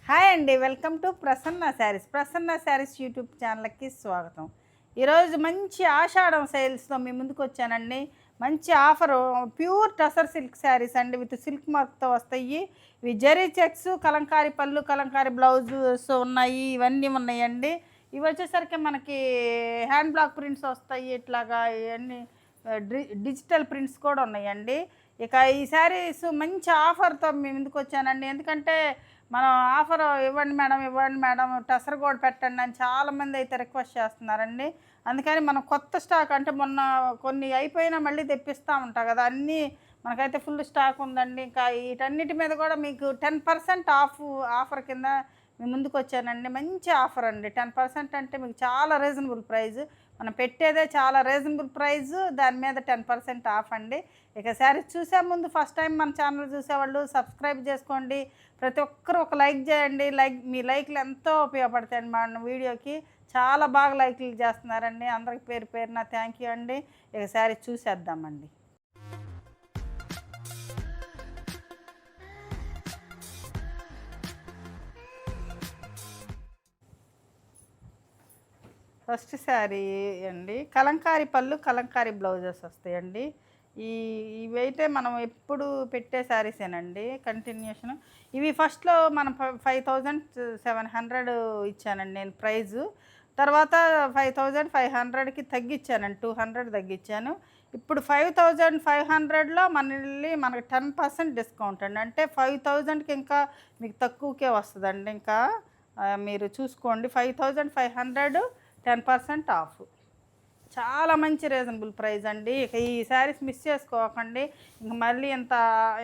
Hi అండి, welcome to Prasanna saris YouTube ఛానల్కి స్వాగతం. ఈరోజు మంచి ఆషాఢం సేల్స్తో మీ ముందుకు వచ్చానండి. మంచి offer, pure tussar silk saris అండి, విత్ సిల్క్ మార్క్తో వస్తాయి. ఇవి జరీ చెక్స్, కలంకారీ పళ్ళు, కలంకారీ బ్లౌజెస్ ఉన్నాయి, ఇవన్నీ ఉన్నాయండి. ఇవి వచ్చేసరికి మనకి హ్యాండ్ బ్లాక్ ప్రింట్స్ వస్తాయి, ఇట్లాగా ఇవన్నీ డిజిటల్ ప్రింట్స్ కూడా ఉన్నాయండి. ఇక ఈ శారీస్ మంచి ఆఫర్తో మీ ముందుకు వచ్చానండి. ఎందుకంటే మనం ఆఫర్ ఇవ్వండి మేడం టసర్ కూడా పెట్టండి అని చాలామంది అయితే రిక్వెస్ట్ చేస్తున్నారండి. అందుకని మనం కొత్త స్టాక్ అంటే మొన్న కొన్ని అయిపోయినా మళ్ళీ తెప్పిస్తూ ఉంటాం కదా, అన్నీ మనకైతే ఫుల్ స్టాక్ ఉందండి. ఇంకా వీటన్నిటి మీద కూడా మీకు 10% ఆఫర్ కింద మీ ముందుకు వచ్చానండి. మంచి ఆఫర్ అండి. 10% అంటే మీకు చాలా రీజనబుల్ ప్రైస్. మనం పెట్టేదే చాలా రీజనబుల్ ప్రైస్, దాని మీద 10% ఆఫ్ అండి. ఇక శారీస్ చూసే ముందు ఫస్ట్ టైం మన ఛానల్ చూసేవాళ్ళు సబ్స్క్రైబ్ చేసుకోండి. ప్రతి ఒక్కరు ఒక లైక్ చేయండి. మీ లైక్లు ఎంతో ఉపయోగపడతాయండి మన వీడియోకి. చాలా బాగా లైక్లు చేస్తున్నారండి. అందరికి పేరు పేరున థ్యాంక్ యూ అండి. ఇక శారీ చూసేద్దామండి. ఫస్ట్ శారీ అండి, కలంకారీ పళ్ళు, కలంకారీ బ్లౌజెస్ వస్తాయండి. ఇవైతే మనం ఎప్పుడు పెట్టే శారీసేనండి, కంటిన్యూషన్. ఇవి ఫస్ట్లో మనం 5700 ఇచ్చానండి నేను ప్రైజు. తర్వాత 5500కి తగ్గించానండి, 200 తగ్గించాను. ఇప్పుడు 5500లో మనకి 10% డిస్కౌంట్ అండి. అంటే 5000కి ఇంకా మీకు తక్కువకే వస్తుందండి. ఇంకా మీరు చూసుకోండి, 5500 10% ఆఫ్. చాలా మంచి రీజనబుల్ ప్రైస్ అండి. ఇక ఈ శారీస్ మిస్ చేసుకోకండి. ఇంక మళ్ళీ ఇంత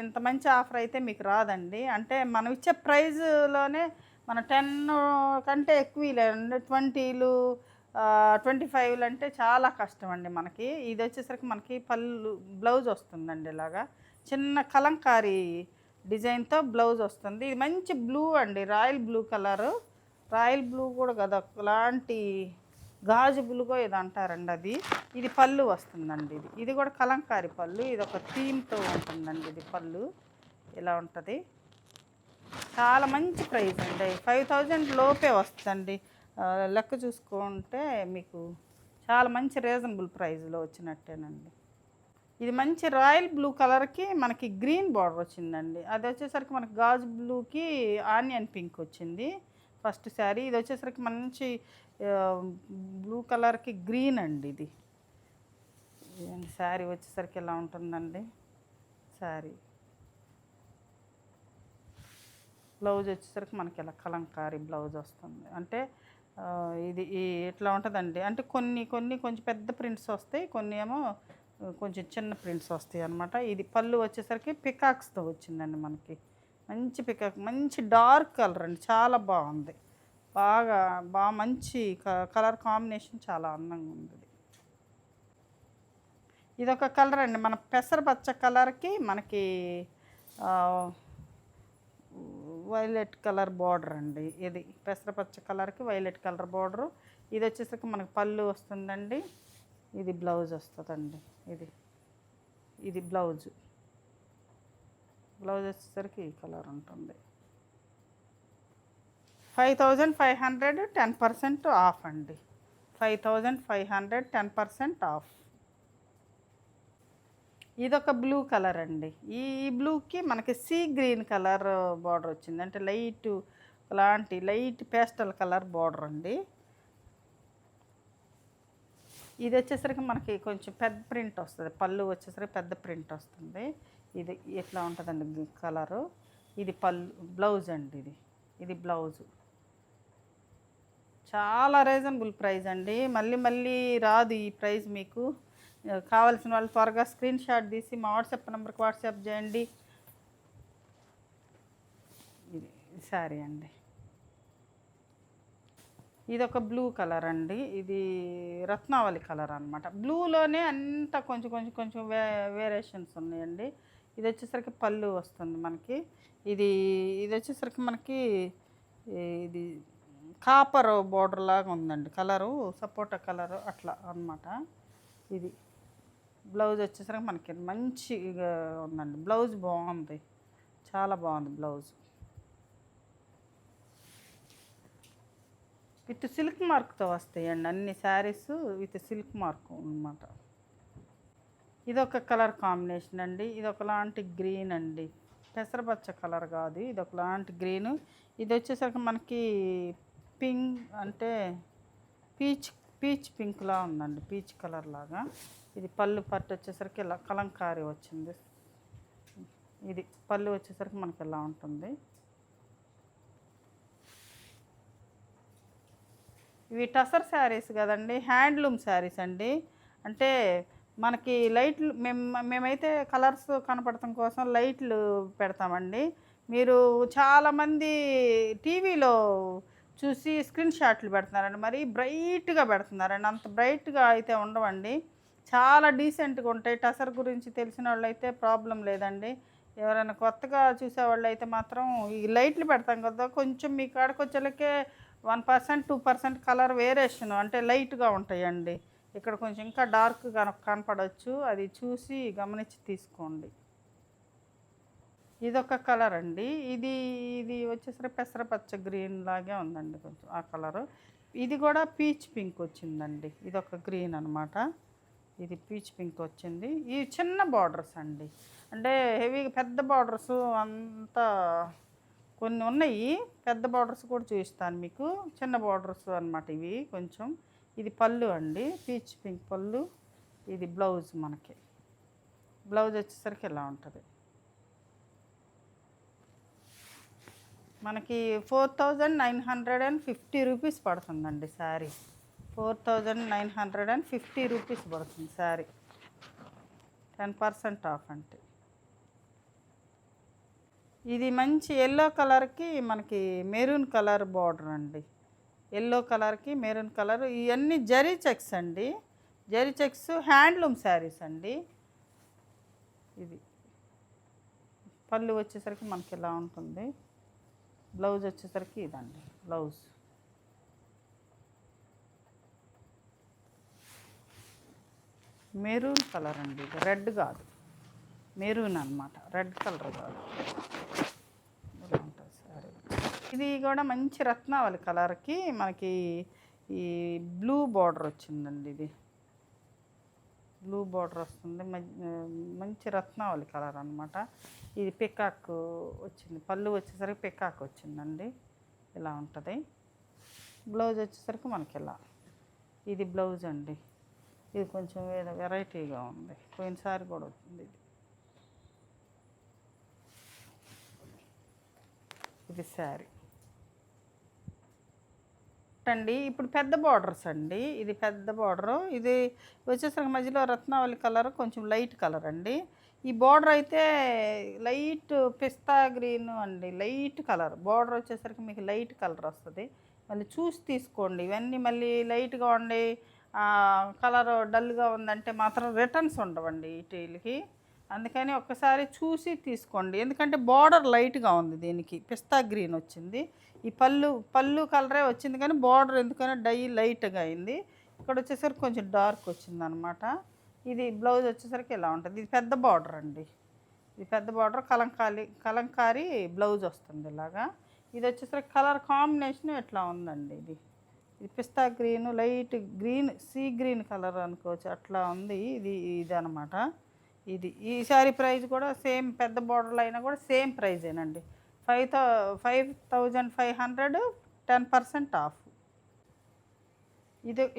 ఇంత మంచి ఆఫర్ అయితే మీకు రాదండి. అంటే మనం ఇచ్చే ప్రైజ్లోనే మన 10 కంటే ఎక్కువ లేదండి. 20లు 25లు అంటే చాలా కష్టం అండి మనకి. ఇది వచ్చేసరికి మనకి బ్లౌజ్ వస్తుందండి, ఇలాగా చిన్న కలంకారీ డిజైన్తో బ్లౌజ్ వస్తుంది. ఇది మంచి బ్లూ అండి, royal blue colour. Royal blue కూడా కదా, అలాంటి గాజు బ్లూగో ఇది అంటారండి. ఇది పళ్ళు వస్తుందండి. ఇది కూడా కలంకారీ పళ్ళు. ఇది ఒక థీమ్తో ఉంటుందండి. ఇది పళ్ళు ఇలా ఉంటుంది. చాలా మంచి ప్రైస్ అండి. 5000 లోపే వస్తుందండి. లెక్క చూసుకుంటే మీకు చాలా మంచి రీజనబుల్ ప్రైస్లో వచ్చినట్టేనండి. ఇది మంచి రాయల్ బ్లూ కలర్కి మనకి గ్రీన్ బార్డర్ వచ్చిందండి. అది వచ్చేసరికి మనకి గాజు బ్లూకి ఆనియన్ పింక్ వచ్చింది ఫస్ట్ శారీ. ఇది వచ్చేసరికి మంచి బ్లూ కలర్కి గ్రీన్ అండి. ఇది శారీ వచ్చేసరికి ఇలా ఉంటుందండి. శారీ బ్లౌజ్ వచ్చేసరికి మనకి ఇలా కలంకారీ బ్లౌజ్ వస్తుంది. అంటే ఇది ఇట్లా ఉంటుందండి. అంటే కొంచెం పెద్ద ప్రింట్స్ వస్తాయి, కొన్ని ఏమో కొంచెం చిన్న ప్రింట్స్ వస్తాయి అన్నమాట. ఇది పళ్ళు వచ్చేసరికి పికాక్స్తో వచ్చిందండి మనకి. మంచి పికాక్, మంచి డార్క్ కలర్ అండి, చాలా బాగుంది. బాగా మంచి కలర్ కాంబినేషన్, చాలా అందంగా ఉంది. ఇదొక కలర్ అండి, మన పెసరపచ్చ కలర్కి మనకి వైలెట్ కలర్ బార్డర్ అండి. ఇది పెసరపచ్చ కలర్కి వైలెట్ కలర్ బార్డరు. ఇది వచ్చేసరికి మనకి పళ్ళు వస్తుందండి. ఇది బ్లౌజ్ వస్తుందండి. ఇది బ్లౌజ్ వచ్చేసరికి ఈ కలర్ ఉంటుంది. 5500 10% ఆఫ్ అండి. 5500 10% ఆఫ్. ఇదొక బ్లూ కలర్ అండి. ఈ బ్లూకి మనకి సీ గ్రీన్ కలర్ బార్డర్ వచ్చింది. అంటే లైట్ పేస్టల్ కలర్ బార్డర్ అండి. ఇది వచ్చేసరికి మనకి కొంచెం పెద్ద ప్రింట్ వస్తుంది. పళ్ళు వచ్చేసరికి పెద్ద ప్రింట్ వస్తుంది. ఇది ఎట్లా ఉంటుందండి కలరు. ఇది బ్లౌజ్ అండి. ఇది బ్లౌజు. చాలా రీజనబుల్ ప్రైస్ అండి. మళ్ళీ రాదు ఈ ప్రైస్ మీకు. కావాల్సిన వాళ్ళు త్వరగా స్క్రీన్ షాట్ తీసి మా వాట్సాప్ నెంబర్కి వాట్సాప్ చేయండి. ఇది శారీ అండి. ఇది ఒక బ్లూ కలర్ అండి. ఇది రత్నావళి కలర్ అనమాట. బ్లూలోనే అంతా కొంచెం వేరియేషన్స్ ఉన్నాయండి. ఇది వచ్చేసరికి పళ్ళు వస్తుంది మనకి. ఇది వచ్చేసరికి మనకి ఇది కాపర్ బోర్డర్ లాగా ఉందండి. కలరు సపోటా కలరు అట్లా అనమాట. ఇది బ్లౌజ్ వచ్చేసరికి మనకి మంచిగా ఉందండి. బ్లౌజ్ బాగుంది, చాలా బాగుంది బ్లౌజ్. విత్ సిల్క్ మార్క్తో వస్తాయండి అన్ని శారీస్ విత్ సిల్క్ మార్క్ అనమాట. ఇదొక కలర్ కాంబినేషన్ అండి. ఇది ఒకలాంటి గ్రీన్ అండి, పెసరపచ్చ కలర్ కాదు, ఇది ఒకలాంటి గ్రీను. ఇది వచ్చేసరికి మనకి పింక్ అంటే పీచ్ పీచ్ పింక్లా ఉందండి, పీచ్ కలర్ లాగా. ఇది పళ్ళు పట్టు వచ్చేసరికి ఇలా కలంకారీ వచ్చింది. ఇది పళ్ళు వచ్చేసరికి మనకి ఇలా ఉంటుంది. ఇవి టసర్ శారీస్ కదండి, హ్యాండ్లూమ్ శారీస్ అండి. అంటే మనకి లైట్లు మేమైతే కలర్స్ కనపడటం కోసం లైట్లు పెడతామండి. మీరు చాలామంది టీవీలో చూసి స్క్రీన్ షాట్లు పెడుతున్నారండి, మరి బ్రైట్గా పెడుతున్నారండి. అంత బ్రైట్గా అయితే ఉండవండి, చాలా డీసెంట్గా ఉంటాయి. టసర్ గురించి తెలిసిన వాళ్ళు అయితే ప్రాబ్లం లేదండి. ఎవరైనా కొత్తగా చూసేవాళ్ళు అయితే మాత్రం ఈ లైట్లు పెడతాం కదా, కొంచెం మీ కాడకు వచ్చేలకే 1% 2% కలర్ వేరియేషన్ అంటే లైట్గా ఉంటాయండి. ఇక్కడ కొంచెం ఇంకా డార్క్ కనపడవచ్చు, అది చూసి గమనించి తీసుకోండి. ఇదొక కలర్ అండి, ఇది ఇది వచ్చేసరికి పెసరపచ్చ గ్రీన్ లాగే ఉందండి కొంచెం ఆ కలరు. ఇది కూడా పీచ్ పింక్ వచ్చిందండి, ఇదొక గ్రీన్ అనమాట. ఇది పీచ్ పింక్ వచ్చింది. ఈ చిన్న బార్డర్స్ అండి, అంటే హెవీ పెద్ద బార్డర్స్ అంతా కొన్ని ఉన్నాయి, పెద్ద బార్డర్స్ కూడా చూపిస్తాను మీకు. చిన్న బార్డర్స్ అనమాట ఇవి కొంచెం. ఇది పళ్ళు అండి, పీచ్ పింక్ పళ్ళు. ఇది బ్లౌజ్, మనకి బ్లౌజ్ వచ్చేసరికి ఇలా ఉంటుంది. మనకి 4950 రూపీస్ పడుతుందండి శారీ. 4950 రూపీస్ పడుతుంది శారీ, 10% ఆఫ్ అంటే. ఇది మంచి ఎల్లో కలర్కి మనకి మెరూన్ కలర్ బార్డర్ అండి, ఎల్లో కలర్కి మెరూన్ కలర్. ఇవన్నీ జరీ చెక్స్ అండి, జరీ చెక్స్ హ్యాండ్లూమ్ శారీస్ అండి. ఇది పళ్ళు వచ్చేసరికి మనకి ఇలా ఉంటుంది. బ్లౌజ్ వచ్చేసరికి ఇదండి బ్లౌజ్. మెరూన్ కలర్ అండి, ఇది రెడ్ కాదు, మెరూన్ అనమాట, రెడ్ కలర్ కాదు. ఇలా ఉంటుంది సారీ. ఇది కూడా మంచి రత్నావళి కలర్కి మనకి ఈ బ్లూ బార్డర్ వచ్చిందండి. ఇది బ్లూ బార్డర్ వస్తుంది, మంచి రత్నావళి కలర్ అనమాట. ఇది పికాక్ వచ్చింది, పళ్ళు వచ్చేసరికి పికాక్ వచ్చిందండి, ఇలా ఉంటుంది. బ్లౌజ్ వచ్చేసరికి మనకి ఇలా. ఇది బ్లౌజ్ అండి, ఇది కొంచెం వెరైటీగా ఉంది, పోయినసారి కూడా వచ్చింది. ఇది శారీ అండి. ఇప్పుడు పెద్ద బార్డర్స్ అండి, ఇది పెద్ద బార్డరు. ఇది వచ్చేసరికి మధ్యలో రత్నావళి కలర్ కొంచెం లైట్ కలర్ అండి. ఈ బార్డర్ అయితే లైట్ పిస్తా గ్రీన్ అండి, లైట్ కలర్ బార్డర్ వచ్చేసరికి మీకు లైట్ కలర్ వస్తుంది. మళ్ళీ చూసి తీసుకోండి, ఇవన్నీ మళ్ళీ లైట్గా ఉండి కలర్ డల్గా ఉందంటే మాత్రం రిటర్న్స్ ఉండవండి వీటికి. అందుకని ఒక్కసారి చూసి తీసుకోండి, ఎందుకంటే బార్డర్ లైట్గా ఉంది, దీనికి పిస్తా గ్రీన్ వచ్చింది. ఈ పళ్ళు కలరే వచ్చింది, కానీ బార్డర్ ఎందుకని లైట్గా అయింది. ఇక్కడ వచ్చేసరికి కొంచెం డార్క్ వచ్చింది అనమాట. ఇది బ్లౌజ్ వచ్చేసరికి ఇలా ఉంటుంది. ఇది పెద్ద బార్డర్ అండి, ఇది పెద్ద బార్డర్ కలంకారీ బ్లౌజ్ వస్తుంది ఇలాగా. ఇది వచ్చేసరికి కలర్ కాంబినేషన్ ఎట్లా ఉందండి, ఇది పిస్తా green, light green, sea green colour అనుకోవచ్చు, అట్లా ఉంది. ఇది అనమాట. ఇది ఈ శారీ ప్రైస్ కూడా సేమ్, పెద్ద బార్డర్లో అయినా కూడా సేమ్ ప్రైజేనండి, 5500, 10% ఆఫ్.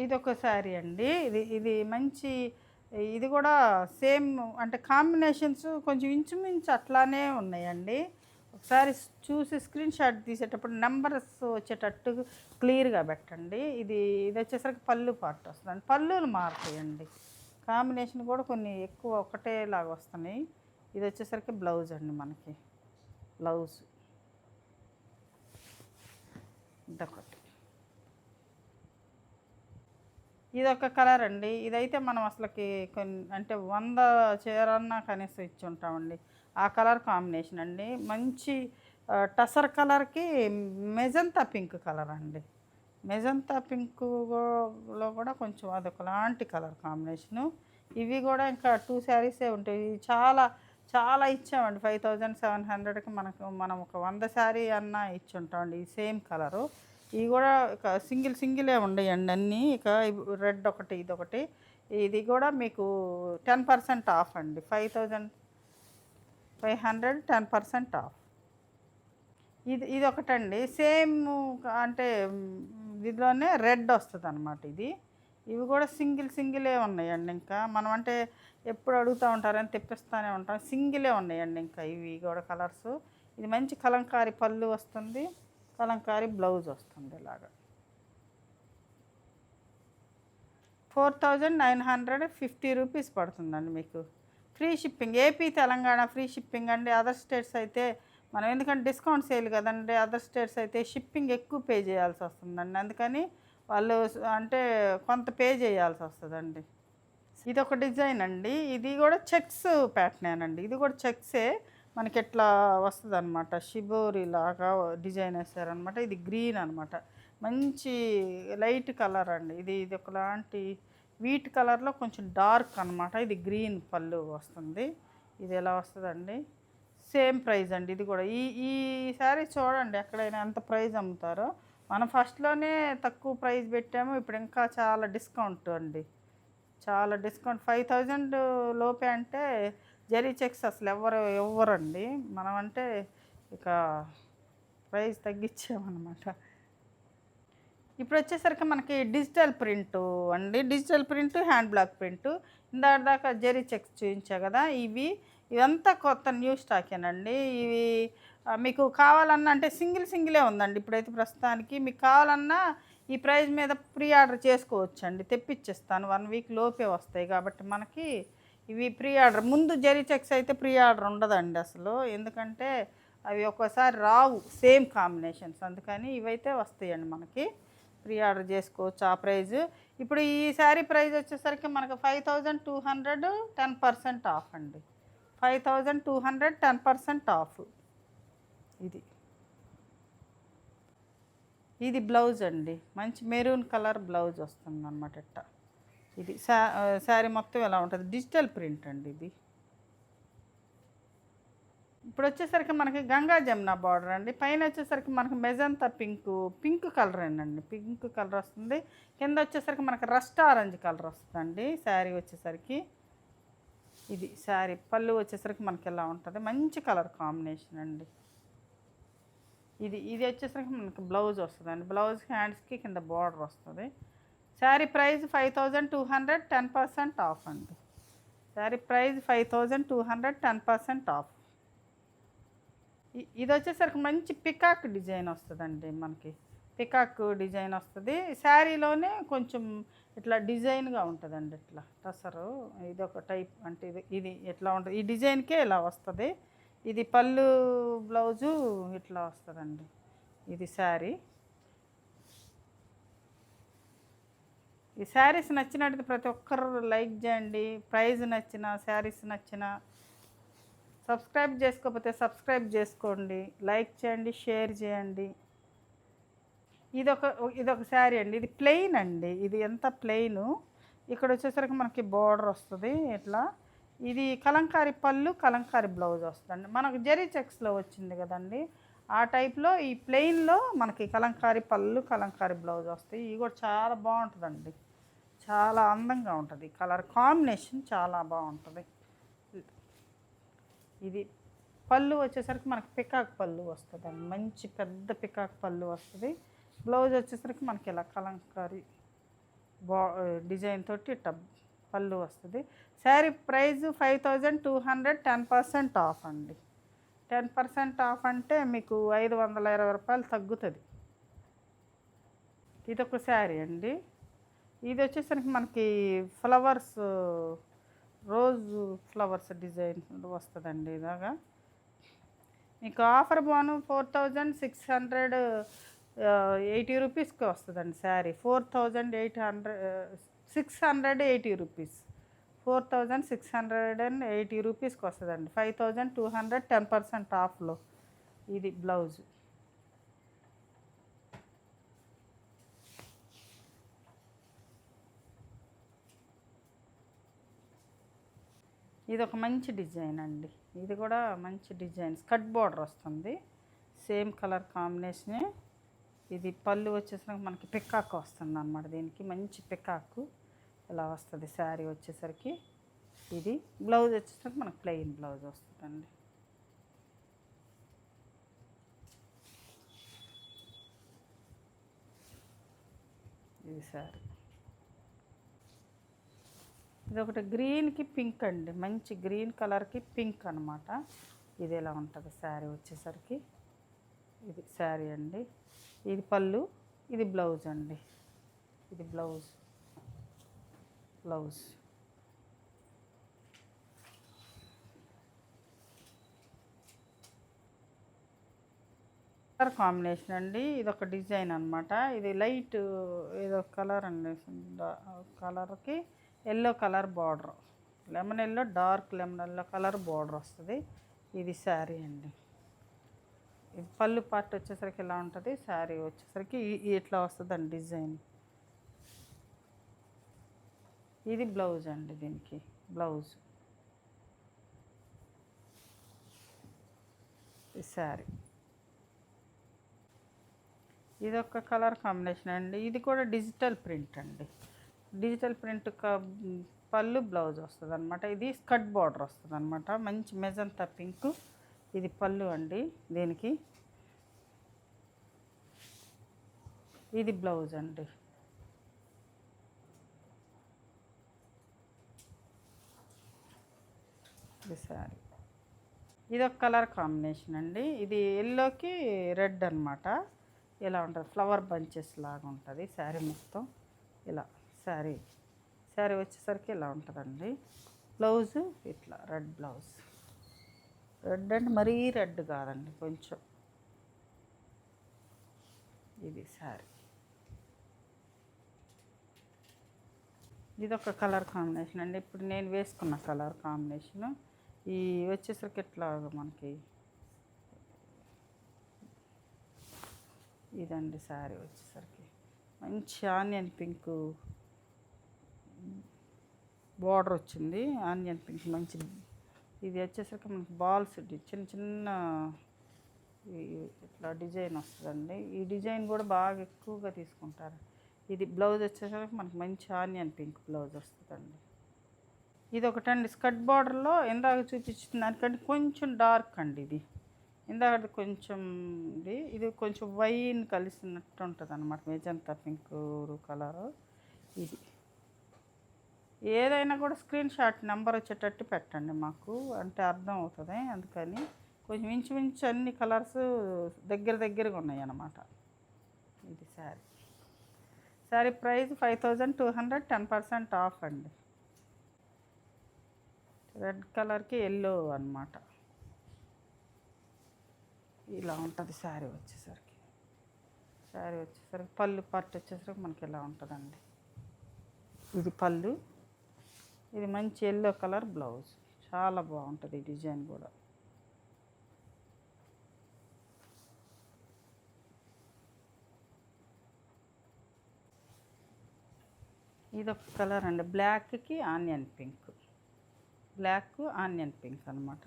ఇదొక శారీ అండి, ఇది మంచి, ఇది కూడా సేమ్ అంటే కాంబినేషన్స్ కొంచెం ఇంచుమించు అట్లానే ఉన్నాయండి. ఒకసారి చూసి స్క్రీన్ షాట్ తీసేటప్పుడు నెంబర్స్ వచ్చేటట్టు క్లియర్గా పెట్టండి. ఇది వచ్చేసరికి పళ్ళు పార్ట్ వస్తుందండి, పళ్ళులు మారుతాయండి, కాంబినేషన్ కూడా కొన్ని ఎక్కువ ఒకటేలాగా వస్తున్నాయి. ఇది వచ్చేసరికి బ్లౌజ్ అండి, మనకి బ్లౌజ్ ఇదొకటి. ఇదొక కలర్ అండి, ఇదైతే మనం అసలుకి కొన్ని అంటే 100 చీరన్నా కనీసం ఇచ్చి ఉంటామండి, ఆ కలర్ కాంబినేషన్ అండి. మంచి టసర్ కలర్కి మెజంతా పింక్ కలర్ అండి, మెజంతా పింక్లో కూడా కొంచెం అదొకలాంటి కలర్ కాంబినేషను. ఇవి కూడా ఇంకా 2 శారీసే ఉంటాయి, చాలా చాలా ఇచ్చామండి. 5700కి మనం ఒక 100 శారీ అన్నా ఇచ్చి ఉంటామండి, ఈ సేమ్ కలరు. ఇవి కూడా ఇక సింగిలే ఉండయండి అన్నీ. ఇక రెడ్ ఒకటి, ఇదొకటి. ఇది కూడా మీకు 10% ఆఫ్ అండి. 5500 10% ఆఫ్. ఇదొకటండి. సేమ్ అంటే దీనిలోనే రెడ్ వస్తుందన్నమాట ఇది. ఇవి కూడా సింగిలే ఉన్నాయండి. ఇంకా మనం అంటే ఎప్పుడు అడుగుతూ ఉంటారని తెప్పిస్తూనే ఉంటాం. సింగిలే ఉన్నాయండి ఇంకా ఇవి కూడా కలర్సు. ఇది మంచి కలంకారీ పళ్ళు వస్తుంది, కలంకారీ బ్లౌజ్ వస్తుంది. ఇలాగా 4950 రూపీస్ పడుతుందండి మీకు. Free shipping. AP, Telangana free shipping అండి. అదర్ స్టేట్స్ అయితే మనం ఎందుకంటే డిస్కౌంట్ సేల్ కదండి. అదర్ స్టేట్స్ అయితే షిప్పింగ్ ఎక్కువ పే చేయాల్సి వస్తుందండి. అందుకని వాళ్ళు అంటే కొంత పే చేయాల్సి వస్తుందండి. ఇది ఒక డిజైన్ అండి. ఇది కూడా చెక్స్ ప్యాటర్నేనండి. ఇది కూడా చెక్సే. మనకి ఎట్లా వస్తుంది అనమాట. షిబోరి లాగా డిజైన్ వేసారనమాట. ఇది గ్రీన్ అనమాట. మంచి లైట్ కలర్ అండి. ఇది ఒకలాంటి వీట్ కలర్లో కొంచెం డార్క్ అనమాట. ఇది గ్రీన్ పళ్ళు వస్తుంది. ఇది ఎలా వస్తుందండి. సేమ్ ప్రైస్ అండి. ఇది కూడా ఈ సారీ చూడండి ఎక్కడైనా ఎంత ప్రైస్ అమ్ముతారో. మనం ఫస్ట్లోనే తక్కువ ప్రైస్ పెట్టాము. ఇప్పుడు ఇంకా చాలా డిస్కౌంట్ అండి. చాలా డిస్కౌంట్. 5000 లోపే అంటే జరీ చెక్స్ అసలు ఇవ్వరండి. మనం అంటే ఇక ప్రైస్ తగ్గించామన్నమాట. ఇప్పుడు వచ్చేసరికి మనకి డిజిటల్ ప్రింట్ అండి. Digital print, hand black print. దాకా జరీ చెక్స్ చూపించా కదా. ఇదంతా కొత్త న్యూ స్టాకేనండి. ఇవి మీకు కావాలన్నా అంటే సింగిలే ఉందండి ఇప్పుడైతే ప్రస్తుతానికి. మీకు కావాలన్నా ఈ ప్రైస్ మీద ప్రీ ఆర్డర్ చేసుకోవచ్చండి. తెప్పించేస్తాను. 1 వీక్ లోపే వస్తాయి కాబట్టి మనకి ఇవి ప్రీ ఆర్డర్. ముందు జరీ చెక్స్ అయితే ప్రీ ఆర్డర్ ఉండదండి అసలు. ఎందుకంటే అవి ఒక్కోసారి రావు సేమ్ కాంబినేషన్స్. అందుకని ఇవైతే వస్తాయండి మనకి. ప్రీ ఆర్డర్ చేసుకోవచ్చు ఆ ప్రైజు. ఇప్పుడు ఈ శారీ ప్రైస్ వచ్చేసరికి మనకు 5200 10% ఆఫ్ అండి. 5200 10% ఆఫ్. ఇది బ్లౌజ్ అండి. మంచి మెరూన్ కలర్ బ్లౌజ్ వస్తుంది అన్నమాట. ఇట్ట ఇది శారీ మొత్తం ఎలా ఉంటుంది. డిజిటల్ ప్రింట్ అండి ఇది. ఇప్పుడు వచ్చేసరికి మనకి గంగా జమున బార్డర్ అండి. పైన వచ్చేసరికి మనకి మెజంతా పింక్ కలర్ అండి. పింక్ కలర్ వస్తుంది. కింద వచ్చేసరికి మనకి రస్ట్ ఆరెంజ్ కలర్ వస్తుందండి శారీ వచ్చేసరికి. ఇది శారీ పళ్ళు వచ్చేసరికి మనకి ఎలా ఉంటుంది. మంచి కలర్ కాంబినేషన్ అండి. ఇది వచ్చేసరికి మనకి బ్లౌజ్ వస్తుందండి. బ్లౌజ్ హ్యాండ్స్కి కింద బార్డర్ వస్తుంది. శారీ ప్రైస్ 5200 10% ఆఫ్ అండి. Sari price 5200 10% of. ఇది వచ్చేసరికి మంచి పికాక్ డిజైన్ వస్తుందండి. మనకి పికాక్ డిజైన్ వస్తుంది. శారీలోనే కొంచెం ఇట్లా డిజైన్గా ఉంటుందండి. ఇట్లా టసరు ఇది ఒక టైప్ అంటే ఇది ఎట్లా ఉంటుంది. ఈ డిజైన్కే ఇలా వస్తుంది. ఇది పళ్ళు బ్లౌజు ఇట్లా వస్తుందండి. ఇది శారీ. ఈ శారీస్ నచ్చినట్టు ప్రతి ఒక్కరు లైక్ చేయండి. ప్రైజ్ నచ్చిన, శారీస్ నచ్చిన. సబ్స్క్రైబ్ చేసుకోకపోతే సబ్స్క్రైబ్ చేసుకోండి. లైక్ చేయండి, షేర్ చేయండి. ఇదొక శారీ అండి. ఇది ప్లెయిన్ అండి. ఇది ఎంత ప్లెయిను. ఇక్కడ వచ్చేసరికి మనకి బోర్డర్ వస్తుంది ఇట్లా. ఇది కలంకారీ పళ్ళు, కలంకారీ బ్లౌజ్ వస్తుందండి. మనకు జరీ చెక్స్లో వచ్చింది కదండి. ఆ టైప్లో ఈ ప్లెయిన్లో మనకి కలంకారీ పళ్ళు, కలంకారీ బ్లౌజ్ వస్తాయి. ఇవి కూడా చాలా బాగుంటుందండి. చాలా అందంగా ఉంటుంది. కలర్ కాంబినేషన్ చాలా బాగుంటుంది. ఇది పళ్ళు వచ్చేసరికి మనకి పికాక్ పళ్ళు వస్తుందండి. మంచి పెద్ద పికాక్ పళ్ళు వస్తుంది. బ్లౌజ్ వచ్చేసరికి మనకి ఇలా కలంకారీ డిజైన్ తోటి పళ్ళు వస్తుంది. శారీ ప్రైస్ 5200 10% ఆఫ్ అండి. 10% ఆఫ్ అంటే మీకు 520 రూపాయలు తగ్గుతుంది. ఇదొక శారీ అండి. ఇది వచ్చేసరికి మనకి ఫ్లవర్స్, రోజు ఫ్లవర్స్ డిజైన్ వస్తుందండి. ఇలాగా మీకు ఆఫర్ బాను 4680 రూపీస్కి వస్తుందండి శారీ. 680 రూపీస్. 4680 రూపీస్కి వస్తుందండి. 5200 10% ఆఫ్లో. ఇది బ్లౌజ్. ఇది ఒక మంచి డిజైన్ అండి. ఇది కూడా మంచి డిజైన్. స్కర్ట్ బార్డర్ వస్తుంది. సేమ్ కలర్ కాంబినేషనే. ఇది పళ్ళు వచ్చేసరికి మనకి పికాక్ వస్తుంది అనమాట. దీనికి మంచి పికాకు ఇలా వస్తుంది శారీ వచ్చేసరికి. ఇది బ్లౌజ్ వచ్చేసరికి మనకు ప్లెయిన్ బ్లౌజ్ వస్తుందండి. ఇది శారీ. ఇది ఒకటి గ్రీన్కి పింక్ అండి, మంచి గ్రీన్ కలర్కి పింక్ అనమాట. ఇది ఎలా ఉంటుంది శారీ వచ్చేసరికి. ఇది శారీ అండి, ఇది పళ్ళు, ఇది బ్లౌజ్ అండి. ఇది బ్లౌజ్. కలర్ కాంబినేషన్ అండి, ఇది ఒక డిజైన్ అనమాట. ఇది లైట్ ఏదో కలర్ అండి, కలర్కి yellow colour border, lemon yellow, dark lemon yellow colour border వస్తుంది. ఇది శారీ అండి. ఇది పళ్ళు పార్ట్ వచ్చేసరికి ఇలా ఉంటుంది, శారీ వచ్చేసరికి ఇట్లా వస్తుందండి డిజైన్. ఇది బ్లౌజ్ అండి, దీనికి బ్లౌజ్. ఈ శారీ. ఇది ఒక కలర్ కాంబినేషన్ అండి, ఇది కూడా డిజిటల్ ప్రింట్ అండి. డిజిటల్ ప్రింట్ పళ్ళు బ్లౌజ్ వస్తుంది అనమాట. ఇది స్కర్ట్ బార్డర్ వస్తుంది అనమాట, మంచి మెజంతా పింక్. ఇది పళ్ళు అండి దీనికి. ఇది బ్లౌజ్ అండి. ఇది శారీ. ఇది ఒక కలర్ కాంబినేషన్ అండి, ఇది ఎల్లోకి రెడ్ అనమాట. ఇలా ఉంటుంది, ఫ్లవర్ బంచెస్ లాగా ఉంటుంది శారీ మొత్తం. ఇలా శారీ వచ్చేసరికి ఇలా ఉంటుందండి. బ్లౌజు ఇట్లా రెడ్ బ్లౌజ్. రెడ్ అంటే మరీ రెడ్ కాదండి, కొంచెం. ఇది శారీ. ఇది ఒక కలర్ కాంబినేషన్ అండి, ఇప్పుడు నేను వేసుకున్న కలర్ కాంబినేషను. ఈ వచ్చేసరికి ఇట్లా మనకి ఇదండి శారీ వచ్చేసరికి. మంచి ఆనియన్ పింక్ బార్డర్ వచ్చింది, ఆనియన్ పింక్ మంచి. ఇది వచ్చేసరికి మనకి బాల్స్ చిన్న చిన్న ఇట్లా డిజైన్ వస్తుందండి. ఈ డిజైన్ కూడా బాగా ఎక్కువగా తీసుకుంటారు. ఇది బ్లౌజ్ వచ్చేసరికి మనకి మంచి ఆనియన్ పింక్ బ్లౌజ్ వస్తుందండి. ఇది ఒకటండి స్కర్ట్ బార్డర్లో ఇందాక చూపించిన దానికంటే కొంచెం డార్క్ అండి. ఇది ఇందాక కొంచెం ఇది కొంచెం వైన్ కలిసినట్టు ఉంటుంది అనమాట, మెజంతా పింక్ కలరు. ఇది ఏదైనా కూడా స్క్రీన్ షాట్ నెంబర్ వచ్చేటట్టు పెట్టండి మాకు, అంటే అర్థం అవుతుంది. అందుకని కొంచెం ఇంచుమించు అన్ని కలర్స్ దగ్గరగా ఉన్నాయి అన్నమాట. ఇది శారీ ప్రైస్ 5200, 10% ఆఫ్ అండి. రెడ్ కలర్కి ఎల్లో అనమాట. ఇలా ఉంటుంది శారీ వచ్చేసరికి. పళ్ళు పార్ట్ వచ్చేసరికి మనకి ఇలా ఉంటుందండి. ఇది పళ్ళు, ఇది మంచి ఎల్లో కలర్ బ్లౌజ్. చాలా బాగుంటుంది ఈ డిజైన్ కూడా. ఇదొక కలర్ అండి, బ్లాక్కి onion pink. Black onion pink అనమాట.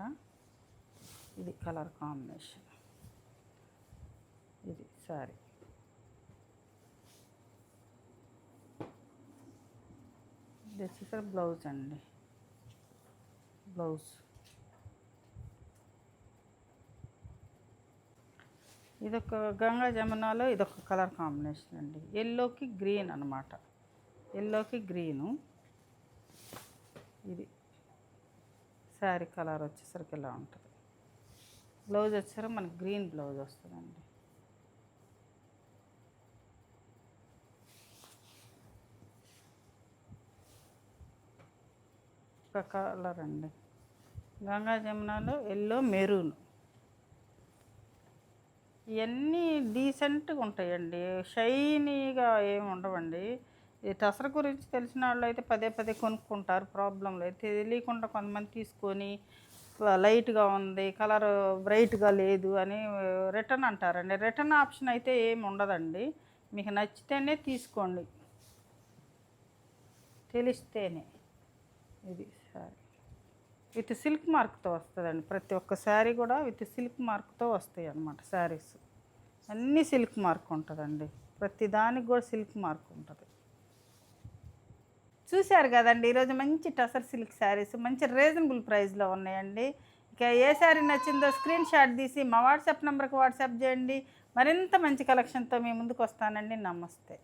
ఇది కలర్ కాంబినేషన్. ఇది శారీ. ఇది వచ్చేసరికి బ్లౌజ్ అండి. బ్లౌజ్. ఇదొక గంగా జమునాలో ఇదొక కలర్ కాంబినేషన్ అండి, ఎల్లోకి గ్రీన్ అనమాట. ఎల్లోకి గ్రీను. ఇది శారీ కలర్ వచ్చేసరికి ఇలా ఉంటుంది. బ్లౌజ్ వచ్చేసరికి మనకి గ్రీన్ బ్లౌజ్ వస్తుందండి. ఒక కలర్ అండి, గంగా జమునాలో ఎల్లో మెరూన్. ఇవన్నీ డీసెంట్గా ఉంటాయండి, షైనీగా ఏమి ఉండవండి. ఈ టసర్ గురించి తెలిసిన వాళ్ళు అయితే పదే కొనుక్కుంటారు, ప్రాబ్లం లేదు. తెలియకుండా కొంతమంది తీసుకొని లైట్గా ఉంది, కలర్ బ్రైట్గా లేదు అని రిటర్న్ అంటారండి. రిటర్న్ ఆప్షన్ అయితే ఏమి ఉండదండి, మీకు నచ్చితేనే తీసుకోండి, తెలిస్తేనే. ఇది శారీ విత్ సిల్క్ మార్క్తో వస్తుందండి. ప్రతి ఒక్క శారీ కూడా విత్ సిల్క్ మార్క్తో వస్తాయి అన్నమాట శారీస్. అన్నీ సిల్క్ మార్క్ ఉంటుందండి, ప్రతి దానికి కూడా సిల్క్ మార్క్ ఉంటుంది. చూశారు కదండి, ఈరోజు మంచి టసర్ సిల్క్ శారీస్ మంచి రీజనబుల్ ప్రైస్లో ఉన్నాయండి. ఇక ఏ శారీ నచ్చిందో స్క్రీన్ షాట్ తీసి మా వాట్సాప్ నెంబర్కి వాట్సాప్ చేయండి. మరింత మంచి కలెక్షన్తో మీ ముందుకు వస్తానండి. నమస్తే.